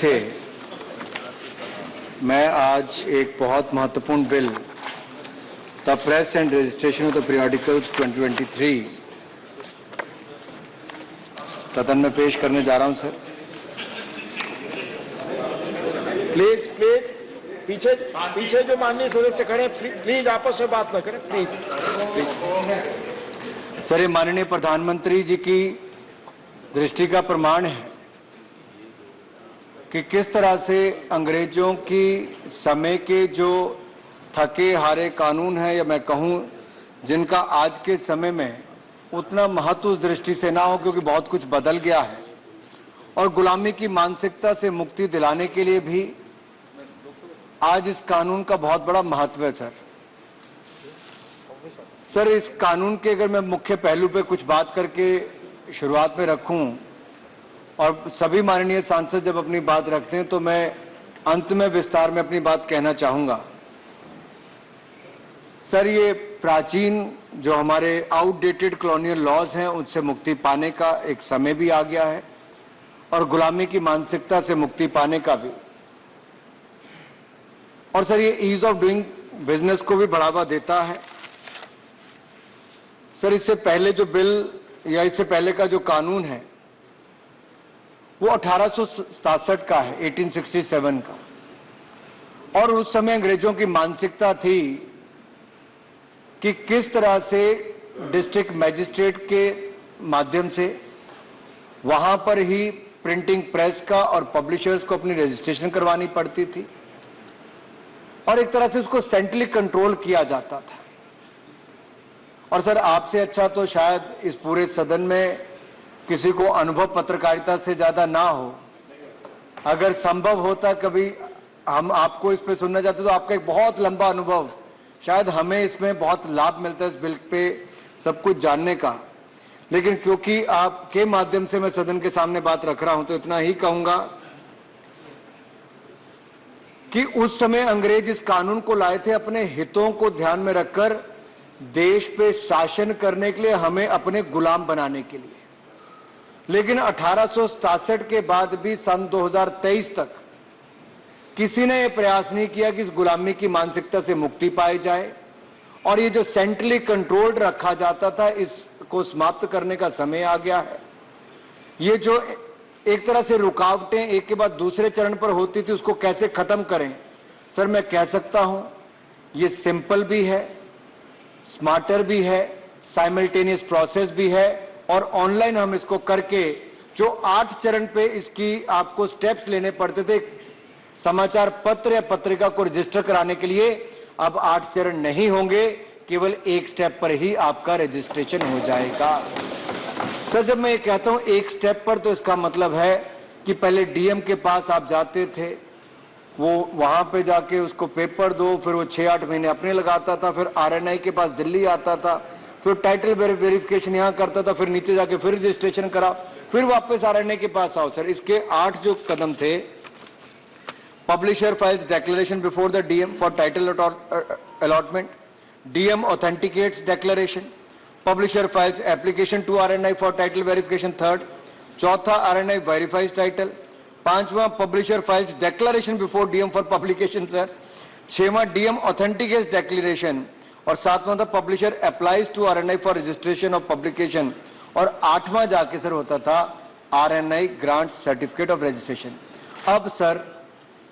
थे मैं आज एक बहुत महत्वपूर्ण bill the press and registration of the periodicals 2023 सदन में पेश करने जा रहा हूं सर। प्लीज पीछे जो माननीय सदस्य खड़े प्लीज आपस में बात न करें प्लीज। सर, ये माननीय प्रधानमंत्री जी की दृष्टि का प्रमाण है कि किस तरह से अंग्रेजों की समय के जो थके हारे कानून हैं, या मैं कहूं जिनका आज के समय में उतना महत्व उस दृष्टि से ना हो क्योंकि बहुत कुछ बदल गया है, और गुलामी की मानसिकता से मुक्ति दिलाने के लिए भी आज इस कानून का बहुत बड़ा महत्व है। सर, इस कानून के अगर मैं मुख्य पहलू पे कुछ बात करके शुरुआत में रखूं और सभी माननीय सांसद जब अपनी बात रखते हैं तो मैं अंत में विस्तार में अपनी बात कहना चाहूंगा। सर, ये प्राचीन जो हमारे आउटडेटेड कॉलोनियल लॉज हैं उनसे मुक्ति पाने का एक समय भी आ गया है, और गुलामी की मानसिकता से मुक्ति पाने का भी। और सर, ये ईज ऑफ डूइंग बिजनेस को भी बढ़ावा देता है। सर, इससे पहले जो बिल या इससे पहले का जो कानून है वो 1867 का है, 1867 का, और उस समय अंग्रेजों की मानसिकता थी कि किस तरह से डिस्ट्रिक्ट मैजिस्ट्रेट के माध्यम से वहां पर ही प्रिंटिंग प्रेस का और पब्लिशर्स को अपनी रजिस्ट्रेशन करवानी पड़ती थी, और एक तरह से उसको सेंट्रली कंट्रोल किया जाता था। और सर, आपसे अच्छा तो शायद इस पूरे सदन में किसी को अनुभव पत्रकारिता से ज्यादा ना हो। अगर संभव होता कभी हम आपको इस पे सुनना चाहते तो आपका एक बहुत लंबा अनुभव, शायद हमें इसमें बहुत लाभ मिलता है इस बिल पे सब कुछ जानने का। लेकिन क्योंकि आपके माध्यम से मैं सदन के सामने बात रख रहा हूं तो इतना ही कहूंगा कि उस समय अंग्रेज इस कानून को लाए थे अपने हितों को ध्यान में रखकर, देश पे शासन करने के लिए, हमें अपने गुलाम बनाने के लिए। लेकिन 1867 के बाद भी सन 2023 तक किसी ने यह प्रयास नहीं किया कि इस गुलामी की मानसिकता से मुक्ति पाई जाए, और ये जो सेंट्रली कंट्रोल्ड रखा जाता था इसको समाप्त करने का समय आ गया है। ये जो एक तरह से रुकावटें एक के बाद दूसरे चरण पर होती थी उसको कैसे खत्म करें। सर, मैं कह सकता हूं ये सिंपल भी है, स्मार्टर भी है, साइमल्टेनियस प्रोसेस भी है, और ऑनलाइन हम इसको करके जो 8 चरण पे इसकी आपको स्टेप्स लेने पड़ते थे समाचार पत्र या पत्रिका को रजिस्टर कराने के लिए, अब 8 चरण नहीं होंगे, केवल एक स्टेप पर ही आपका रजिस्ट्रेशन हो जाएगा। सर, जब मैं ये कहता हूं एक स्टेप पर, तो इसका मतलब है कि पहले डीएम के पास आप जाते थे, वो वहां पे जाके उसको पेपर दो, फिर वो 6-8 महीने अपने लगाता था, फिर आरएनआई के पास दिल्ली आता था, फिर टाइटल वेरिफिकेशन यहाँ करता था, फिर नीचे जाके फिर रजिस्ट्रेशन करा, फिर वापस आरएनआई के पास आओ। सर, इसके 8 जो कदम थे, publisher files declaration before the DM for title allotment, DM authenticates declaration, publisher files application to RNI for title verification, third, चौथा RNI verifies title, पांचवा publisher files declaration before DM for publication sir, छठवां DM authenticates declaration, और सातवां था publisher applies to RNI for registration of publication, और आठवां जाके sir होता था RNI grants certificate of registration। अब सर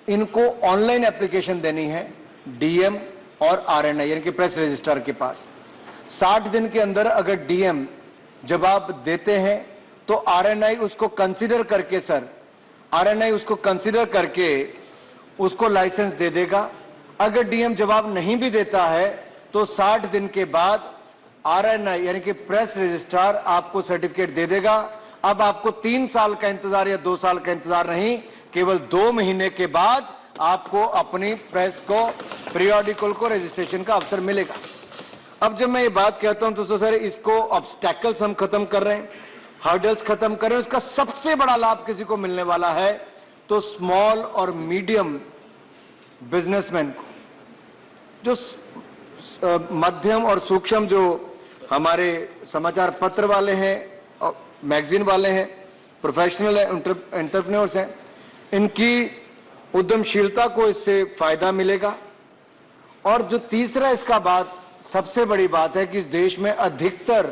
इनको ऑनलाइन एप्लीकेशन देनी है डीएम और आरएनआई यानी कि प्रेस रजिस्ट्रार के पास। 60 दिन के अंदर अगर डीएम जवाब देते हैं तो आरएनआई उसको कंसीडर करके उसको लाइसेंस दे देगा। अगर डीएम जवाब नहीं भी देता है तो 60 दिन के बाद आरएनआई यानी कि प्रेस रजिस्ट्रार आपको सर्टिफिकेट दे देगा। अब आपको 3 साल का इंतजार या 2 साल का इंतजार नहीं, केवल 2 महीने के बाद आपको अपनी प्रेस को, पीरियोडिकल को रजिस्ट्रेशन का अवसर मिलेगा। अब जब मैं ये बात कहता हूं तो सर, इसको ऑब्स्टैकल्स हम खत्म कर रहे हैं, हर्डल्स खत्म कर रहे हैं। उसका सबसे बड़ा लाभ किसी को मिलने वाला है तो स्मॉल और मीडियम बिजनेसमैन को, जो मध्यम और सूक्ष्म जो हमारे समाचार पत्र वाले हैं, मैगजीन वाले हैं, प्रोफेशनल एंटरप्रेन्योर्स हैं, इनकी उद्यमशीलता को इससे फायदा मिलेगा। और जो तीसरा इसका बात सबसे बड़ी बात है कि इस देश में अधिकतर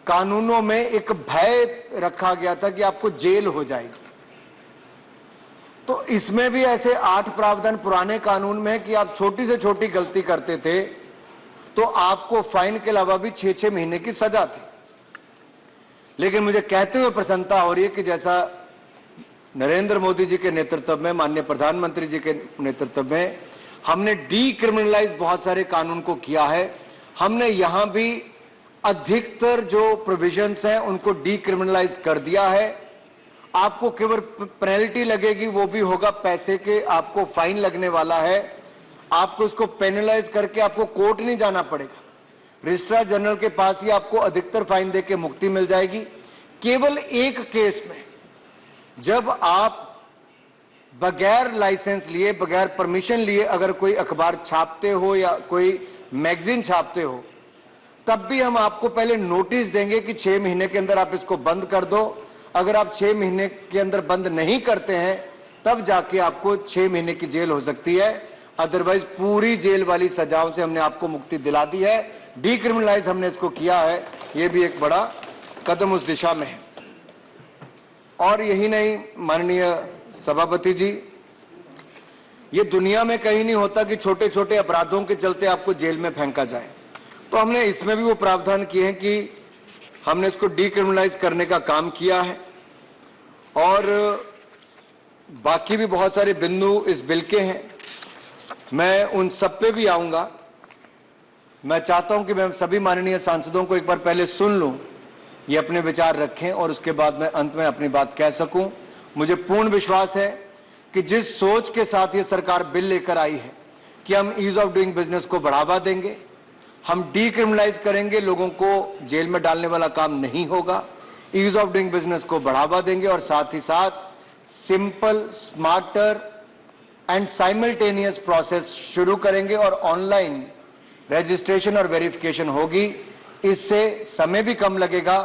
कानूनों में एक भय रखा गया था कि आपको जेल हो जाएगी। तो इसमें भी ऐसे 8 प्रावधान पुराने कानून में है कि आप छोटी से छोटी गलती करते थे तो आपको फाइन के अलावा भी 6-6 महीने की सजा थी। लेकिन मुझे कहते हुए प्रसन्नता हो रही है कि जैसा नरेंद्र मोदी जी के नेतृत्व में, माननीय प्रधानमंत्री जी के नेतृत्व में हमने डीक्रिमिनलाइज बहुत सारे कानून को किया है। हमने यहां भी अधिकतर जो प्रोविजंस हैं उनको डीक्रिमिनलाइज कर दिया है। आपको केवल पेनल्टी लगेगी, वो भी होगा पैसे के, आपको फाइन लगने वाला है। आपको इसको पेनलाइज करके आपको कोर्ट नहीं जाना पड़ेगा, रजिस्ट्रार जनरल के पास ही आपको अधिकतर फाइन देके मुक्ति मिल जाएगी। केवल एक केस में जब आप बगैर लाइसेंस लिए, बगैर परमिशन लिए अगर कोई अखबार छापते हो या कोई मैगजीन छापते हो, तब भी हम आपको पहले नोटिस देंगे कि 6 महीने के अंदर आप इसको बंद कर दो। अगर आप 6 महीने के अंदर बंद नहीं करते हैं तब जाके आपको 6 महीने की जेल हो सकती है। अदरवाइज पूरी जेल वाली सजाओं से हमने आपको मुक्ति दिला दी है। डीक्रिमिनलाइज हमने इसको किया है, यह भी एक बड़ा कदम उस दिशा में है। और यही नहीं माननीय सभापति जी, ये दुनिया में कहीं नहीं होता कि छोटे छोटे अपराधों के चलते आपको जेल में फेंका जाए। तो हमने इसमें भी वो प्रावधान किए हैं कि हमने इसको डीक्रिमिनलाइज करने का काम किया है। और बाकी भी बहुत सारे बिंदु इस बिल के हैं, मैं उन सब पे भी आऊंगा। मैं चाहता हूं कि मैं सभी माननीय सांसदों को एक बार पहले सुन लूं, ये अपने विचार रखें और उसके बाद मैं अंत में अपनी बात कह सकूं। मुझे पूर्ण विश्वास है कि जिस सोच के साथ ये सरकार बिल लेकर आई है कि हम ईज ऑफ डूइंग बिजनेस को बढ़ावा देंगे, हम डीक्रिमिनलाइज करेंगे, लोगों को जेल में डालने वाला काम नहीं होगा, ईज ऑफ डूइंग बिजनेस को बढ़ावा देंगे और साथ ही साथ simple, smarter and simultaneous process शुरू करेंगे और ऑनलाइन रजिस्ट्रेशन और वेरिफिकेशन होगी। इससे समय भी कम लगेगा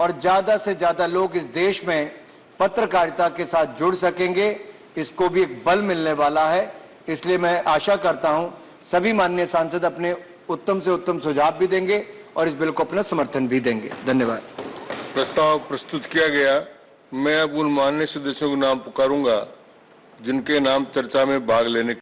और ज्यादा से ज्यादा लोग इस देश में पत्रकारिता के साथ जुड़ सकेंगे। इसको भी एक बल मिलने वाला है। इसलिए मैं आशा करता हूं सभी माननीय सांसद अपने उत्तम से उत्तम सुझाव भी देंगे और इस बिल को अपना समर्थन भी देंगे। धन्यवाद। प्रस्ताव प्रस्तुत किया गया। मैं अब उन माननीय सदस्यों के नाम पुकारूंगा जिनके नाम चर्चा में भाग लेने